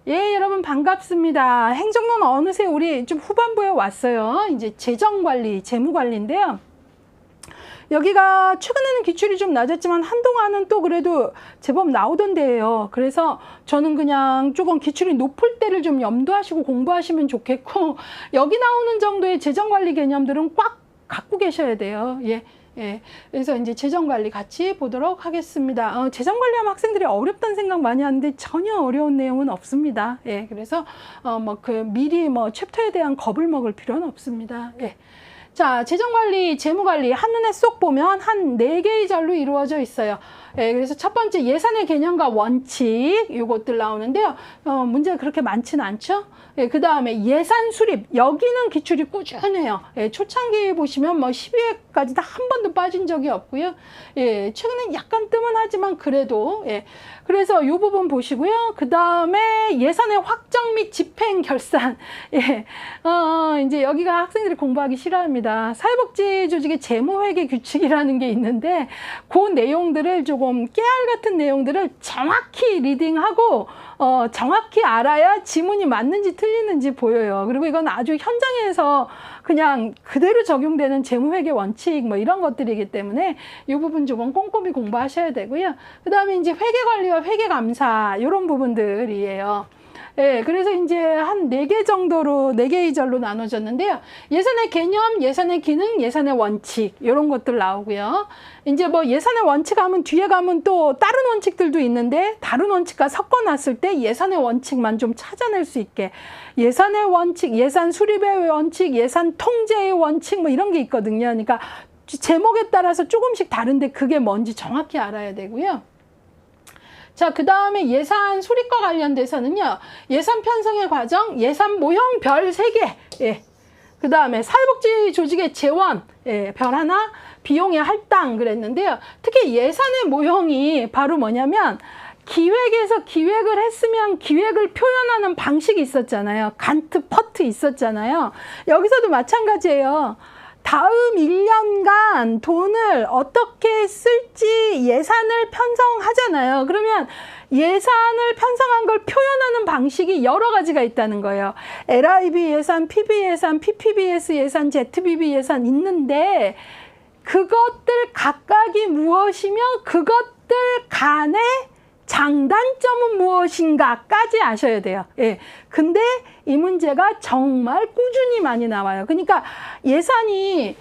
예, 여러분 반갑습니다. 행정론 어느새 우리 좀 후반부에 왔어요. 이제 재정관리, 재무관리인데요. 여기가 최근에는 기출이 좀 낮았지만 한동안은 또 그래도 제법 나오던 데예요. 그래서 저는 그냥 조금 기출이 높을 때를 좀 염두하시고 공부하시면 좋겠고, 여기 나오는 정도의 재정관리 개념들은 꽉 갖고 계셔야 돼요. 예. 예, 그래서 이제 재정관리 같이 보도록 하겠습니다. 재정관리하면 학생들이 어렵다는 생각 많이 하는데 전혀 어려운 내용은 없습니다. 예, 그래서 미리 챕터에 대한 겁을 먹을 필요는 없습니다. 예. 자, 재정관리, 재무관리 한눈에 쏙 보면 한 4개의 절로 이루어져 있어요. 예, 그래서 첫 번째 예산의 개념과 원칙 요것들 나오는데요. 문제가 그렇게 많지는 않죠. 예, 그 다음에 예산 수립, 여기는 기출이 꾸준해요. 예, 초창기에 보시면 12회까지 다 한 번도 빠진 적이 없고요. 예, 최근에 약간 뜸은 하지만 그래도, 예, 그래서 이 부분 보시고요. 그 다음에 예산의 확정 및 집행 결산. 예, 이제 여기가 학생들이 공부하기 싫어합니다. 사회복지 조직의 재무회계 규칙이라는 게 있는데, 그 내용들을 조금 깨알 같은 내용들을 정확히 리딩하고, 정확히 알아야 지문이 맞는지 틀리는지 보여요. 그리고 이건 아주 현장에서 그냥 그대로 적용되는 재무회계 원칙 이런 것들이기 때문에 이 부분 조금 꼼꼼히 공부하셔야 되고요. 그 다음에 이제 회계관리와 회계감사 이런 부분들이에요. 예, 그래서 이제 한 4개 정도로, 4개의 절로 나눠졌는데요. 예산의 개념, 예산의 기능, 예산의 원칙, 이런 것들 나오고요. 이제 예산의 원칙 하면 뒤에 가면 또 다른 원칙들도 있는데, 다른 원칙과 섞어놨을 때 예산의 원칙만 좀 찾아낼 수 있게. 예산의 원칙, 예산 수립의 원칙, 예산 통제의 원칙, 이런 게 있거든요. 그러니까 제목에 따라서 조금씩 다른데 그게 뭔지 정확히 알아야 되고요. 자, 그 다음에 예산 수립과 관련돼서는요, 예산 편성의 과정, 예산 모형 별 3개, 예. 그 다음에 사회복지 조직의 재원, 예, 별 하나, 비용의 할당 그랬는데요. 특히 예산의 모형이 바로 뭐냐면, 기획에서 기획을 했으면 기획을 표현하는 방식이 있었잖아요. 간트, 퍼트 있었잖아요. 여기서도 마찬가지예요. 다음 1년간 돈을 어떻게 쓸지 예산을 편성하잖아요. 그러면 예산을 편성한 걸 표현하는 방식이 여러 가지가 있다는 거예요. LIB 예산, PB 예산, PPBS 예산, ZBB 예산 있는데 그것들 각각이 무엇이며 그것들 간의 장단점은 무엇인가까지 아셔야 돼요. 예. 근데 이 문제가 정말 꾸준히 많이 나와요. 그러니까 예산이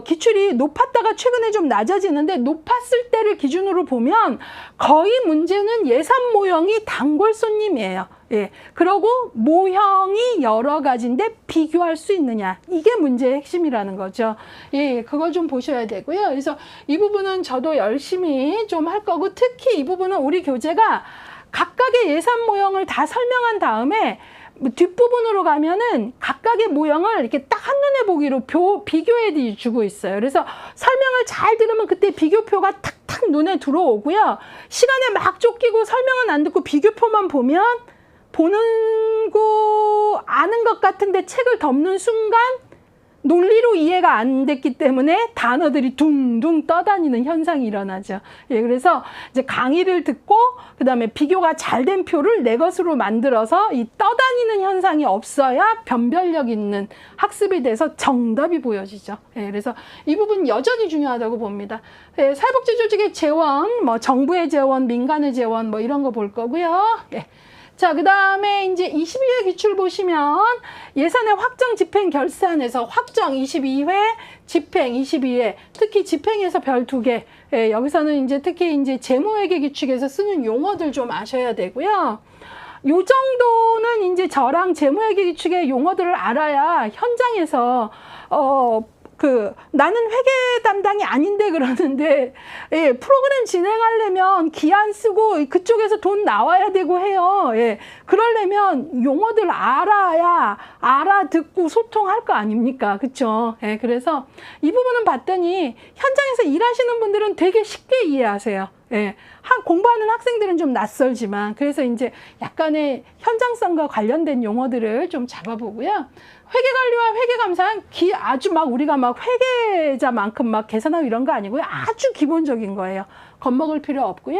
기출이 높았다가 최근에 좀 낮아지는데 높았을 때를 기준으로 보면 거의 문제는 예산 모형이 단골 손님이에요. 예. 그리고 모형이 여러 가지인데 비교할 수 있느냐. 이게 문제의 핵심이라는 거죠. 예, 그걸 좀 보셔야 되고요. 그래서 이 부분은 저도 열심히 좀 할 거고, 특히 이 부분은 우리 교재가 각각의 예산 모형을 다 설명한 다음에 뒷부분으로 가면은 각각의 모형을 이렇게 딱 한눈에 보기로 비교해 주고 있어요. 그래서 설명을 잘 들으면 그때 비교표가 탁탁 눈에 들어오고요. 시간에 막 쫓기고 설명은 안 듣고 비교표만 보면 보는 거 아는 것 같은데 책을 덮는 순간 논리로 이해가 안 됐기 때문에 단어들이 둥둥 떠다니는 현상이 일어나죠. 예, 그래서 이제 강의를 듣고 그 다음에 비교가 잘 된 표를 내 것으로 만들어서 이 떠다니는 현상이 없어야 변별력 있는 학습이 돼서 정답이 보여지죠. 예, 그래서 이 부분 여전히 중요하다고 봅니다. 예, 사회복지 조직의 재원, 정부의 재원, 민간의 재원 이런 거 볼 거고요. 예. 자, 그 다음에 이제 22회 기출 보시면 예산의 확정, 집행, 결산에서 확정 22회, 집행 22회, 특히 집행에서 별 2개. 예, 여기서는 이제 특히 이제 재무회계 규칙에서 쓰는 용어들 좀 아셔야 되고요. 요 정도는 이제 저랑 재무회계 규칙의 용어들을 알아야 현장에서 나는 회계 담당이 아닌데 그러는데, 예, 프로그램 진행하려면 기한 쓰고 그쪽에서 돈 나와야 되고 해요. 예, 그러려면 용어들 알아야 알아듣고 소통할 거 아닙니까? 그쵸? 예, 그래서 이 부분은 봤더니 현장에서 일하시는 분들은 되게 쉽게 이해하세요. 예, 공부하는 학생들은 좀 낯설지만, 그래서 이제 약간의 현장성과 관련된 용어들을 좀 잡아보고요. 회계관리와 회계감사는 아주 막 우리가 막 회계자만큼 막 계산하고 이런 거 아니고요. 아주 기본적인 거예요. 겁먹을 필요 없고요.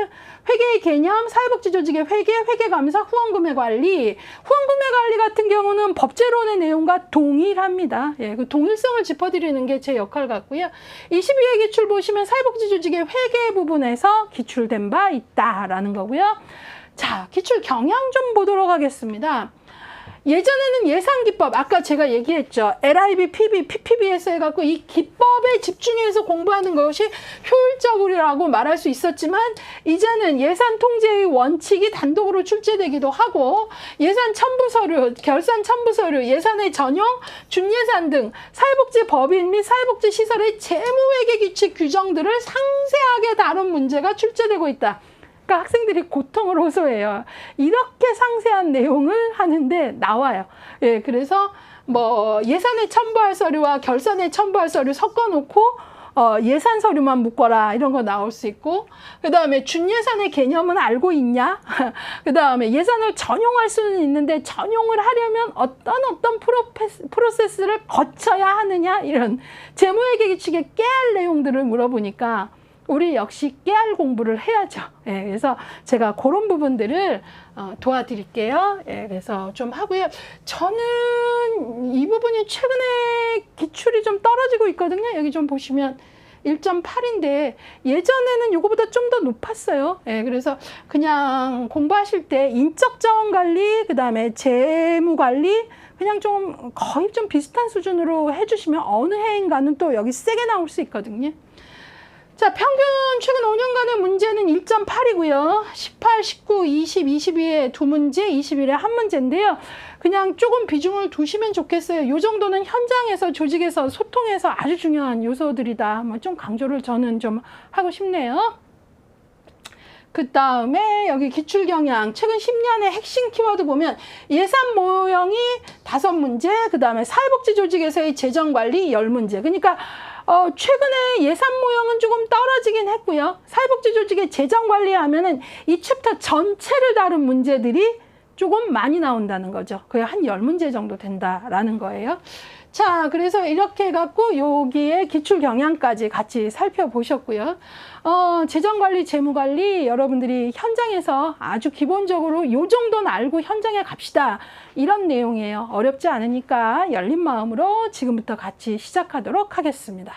회계의 개념, 사회복지조직의 회계, 회계감사, 후원금액관리. 후원금액관리 같은 경우는 법제론의 내용과 동일합니다. 예, 그 동일성을 짚어드리는 게 제 역할 같고요. 22회 기출 보시면 사회복지조직의 회계 부분에서 기출된 바 있다라는 거고요. 자, 기출 경향 좀 보도록 하겠습니다. 예전에는 예산기법, 아까 제가 얘기했죠. LIB, PB, PPB에서 해갖고 이 기법에 집중해서 공부하는 것이 효율적이라고 말할 수 있었지만, 이제는 예산 통제의 원칙이 단독으로 출제되기도 하고, 예산 첨부 서류, 결산 첨부 서류, 예산의 전용, 준예산 등 사회복지 법인 및 사회복지 시설의 재무회계 규칙 규정들을 상세하게 다룬 문제가 출제되고 있다. 그러니까 학생들이 고통을 호소해요. 이렇게 상세한 내용을 하는데 나와요. 예, 그래서 뭐 예산에 첨부할 서류와 결산에 첨부할 서류 섞어놓고 예산 서류만 묶어라 이런 거 나올 수 있고, 그 다음에 준예산의 개념은 알고 있냐? 그 다음에 예산을 전용할 수는 있는데 전용을 하려면 어떤 프로세스를 거쳐야 하느냐, 이런 재무회계 규칙의 깨알 내용들을 물어보니까 우리 역시 깨알 공부를 해야죠. 예, 그래서 제가 그런 부분들을 도와드릴게요. 예, 그래서 좀 하고요. 저는 이 부분이 최근에 기출이 좀 떨어지고 있거든요. 여기 좀 보시면 1.8인데 예전에는 이거보다 좀 더 높았어요. 예, 그래서 그냥 공부하실 때 인적 자원 관리, 그 다음에 재무 관리, 그냥 좀 거의 좀 비슷한 수준으로 해주시면 어느 해인가는 또 여기 세게 나올 수 있거든요. 자, 평균 최근 5년간의 문제는 1.8이고요. 18, 19, 20, 22에 두 문제, 21에 한 문제인데요. 그냥 조금 비중을 두시면 좋겠어요. 이 정도는 현장에서, 조직에서, 소통에서 아주 중요한 요소들이다. 뭐 좀 강조를 저는 좀 하고 싶네요. 그 다음에 여기 기출경향, 최근 10년의 핵심 키워드 보면 예산 모형이 5문제, 그 다음에 사회복지조직에서의 재정관리 10문제. 그러니까 최근에 예산 모형은 조금 떨어지긴 했고요. 사회복지조직의 재정관리하면은 이 챕터 전체를 다룬 문제들이 조금 많이 나온다는 거죠. 거의 한 10문제 정도 된다라는 거예요. 자, 그래서 이렇게 해갖고 여기에 기출 경향까지 같이 살펴보셨고요. 재정관리, 재무관리 여러분들이 현장에서 아주 기본적으로 요 정도는 알고 현장에 갑시다. 이런 내용이에요. 어렵지 않으니까 열린 마음으로 지금부터 같이 시작하도록 하겠습니다.